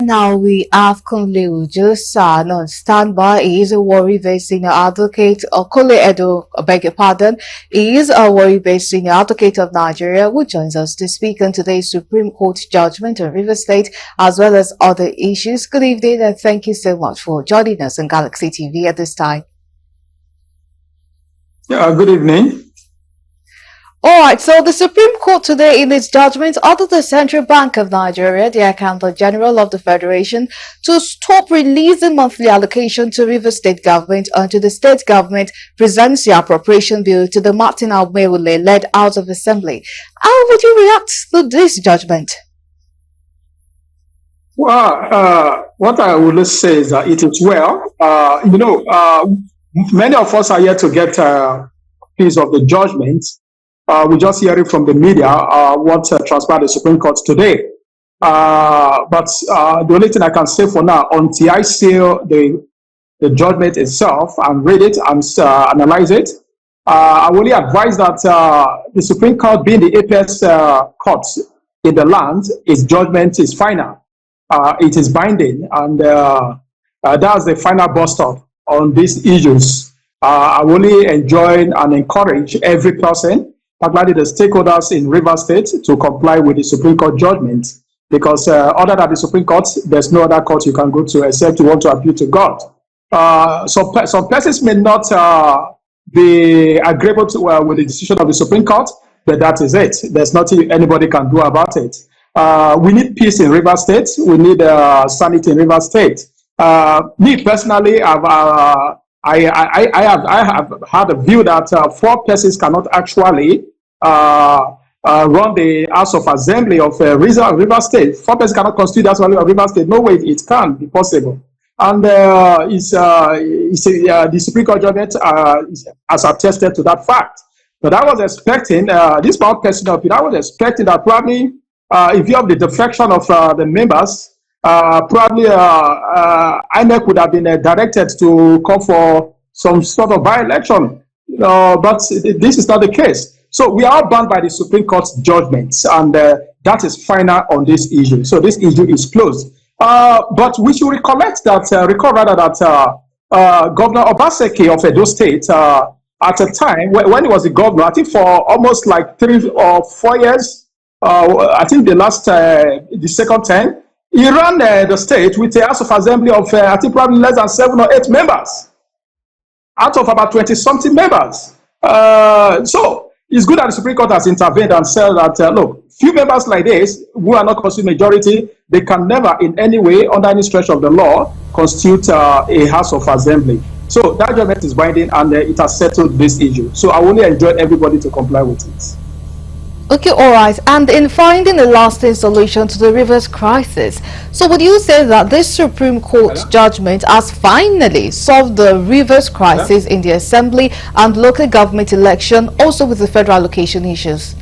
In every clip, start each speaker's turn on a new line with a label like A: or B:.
A: now we have Kunle just on standby. He is a Warri-based senior advocate, Kunle Edun, I beg your pardon. He is a Warri-based senior advocate of Nigeria who joins us to speak on today's Supreme Court judgment on Rivers State as well as other issues. Good evening and thank you so much for joining us on Galaxy TV at this time.
B: Good evening.
A: All right, so the Supreme Court today in its judgment ordered the Central Bank of Nigeria, the Accountant General of the Federation, to stop releasing monthly allocation to Rivers State government until the state government presents the appropriation bill to the Martin Almewule-led House of Assembly. How would you react to this judgment?
B: Well, what I will say is that it is well. Many of us are here to get a piece of the judgment. We just hear it from the media, what transpired at the Supreme Court today. But the only thing I can say for now, until I see the judgment itself and read it and analyze it, I only advise that the Supreme Court, being the apex court in the land, its judgment is final. It is binding, and that's the final bus stop on these issues. I only enjoy and encourage every person, particularly the stakeholders in Rivers State, to comply with the Supreme Court judgment, because other than the Supreme Court, there's no other court you can go to except you want to appeal to God. Some persons may not be agreeable to, with the decision of the Supreme Court, but that is it. There's nothing anybody can do about it. We need peace in Rivers State. We need sanity in Rivers State. Me personally, I have had a view that 4 persons cannot actually run the House of Assembly of Rivers State. 4 persons cannot constitute the House of Assembly of Rivers State. No way it can be possible. And the Supreme Court judgment has attested to that fact. But I was expecting, this is my personal opinion, I was expecting that probably if you have the defection of the members, probably INEC would have been directed to call for some sort of by-election, but this is not the case. So we are bound by the Supreme Court's judgments, and that is final on this issue. So this issue is closed. But we should recollect that, Governor Obaseki of Edun State, at a time when he was the governor, I think for almost like 3 or 4 years, I think the second term, he ran the state with a House of Assembly of, I think, probably less than 7 or 8 members, out of about 20-something members. So it's good that the Supreme Court has intervened and said that, look, few members like this, who are not constituting majority, they can never in any way, under any stretch of the law, constitute a House of Assembly. So that judgment is binding, and it has settled this issue. So I only enjoy everybody to comply with it.
A: Okay, all right. And in finding a lasting solution to the Rivers crisis, so would you say that this Supreme Court judgment has finally solved the Rivers crisis in the Assembly and local government election, also with the federal allocation issues?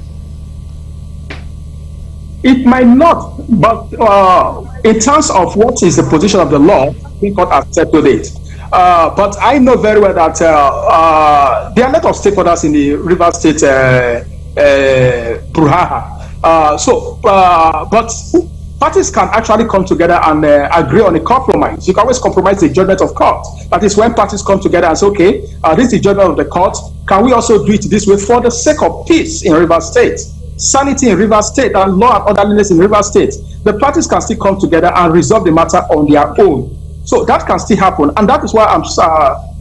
B: It might not, but in terms of what is the position of the law, the Supreme Court has settled it. But I know very well that there are a lot of stakeholders in the Rivers State brouhaha. But parties can actually come together and agree on a compromise. You can always compromise the judgment of court. That is when parties come together and say, okay, this is the judgment of the court. Can we also do it this way for the sake of peace in Rivers State, sanity in Rivers State, and law and orderliness in Rivers State? The parties can still come together and resolve the matter on their own. So that can still happen. And that is why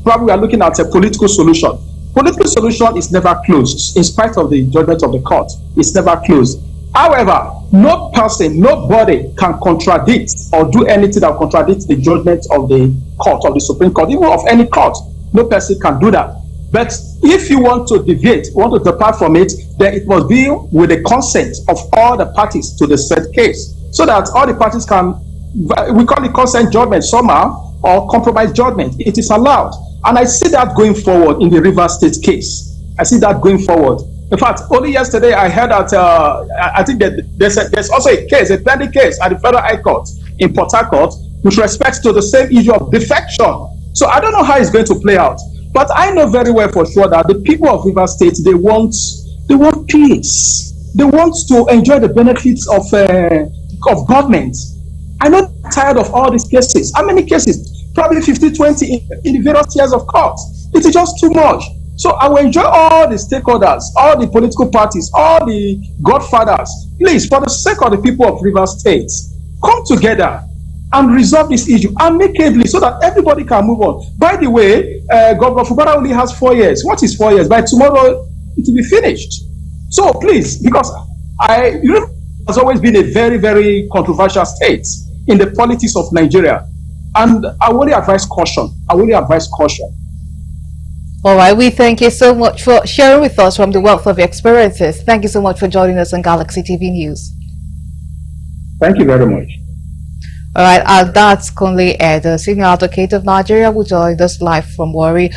B: probably we are looking at a political solution. Political solution is never closed, in spite of the judgment of the court. It's never closed. However, no person, nobody can contradict or do anything that contradicts the judgment of the court, of the Supreme Court, even of any court. No person can do that. But if you want to deviate, want to depart from it, then it must be with the consent of all the parties to the said case, so that all the parties can, we call it consent judgment somehow, or compromise judgment. It is allowed. And I see that going forward in the Rivers State case. I see that going forward. In fact, only yesterday I heard that I think that there's also a case, a pending case at the Federal High Court in Port Harcourt with respect to the same issue of defection. So I don't know how it's going to play out. But I know very well for sure that the people of Rivers State, they want peace. They want to enjoy the benefits of government. I know tired of all these cases. How many cases? Probably 50, 20 in the various tiers of courts. It is just too much. So I will enjoy all the stakeholders, all the political parties, all the godfathers. Please, for the sake of the people of Rivers State, come together and resolve this issue amicably so that everybody can move on. By the way, Governor Fubara only has 4 years. What is 4 years? By tomorrow, it will be finished. So please, because Europe has always been a very, very controversial state in the politics of Nigeria. And I only advise caution. I only advise caution.
A: All right, we thank you so much for sharing with us from the wealth of your experiences. Thank you so much for joining us on Galaxy TV News.
B: Thank you very much.
A: All right, that's Kunle Edun, Senior Advocate of Nigeria, who joined us live from Warri.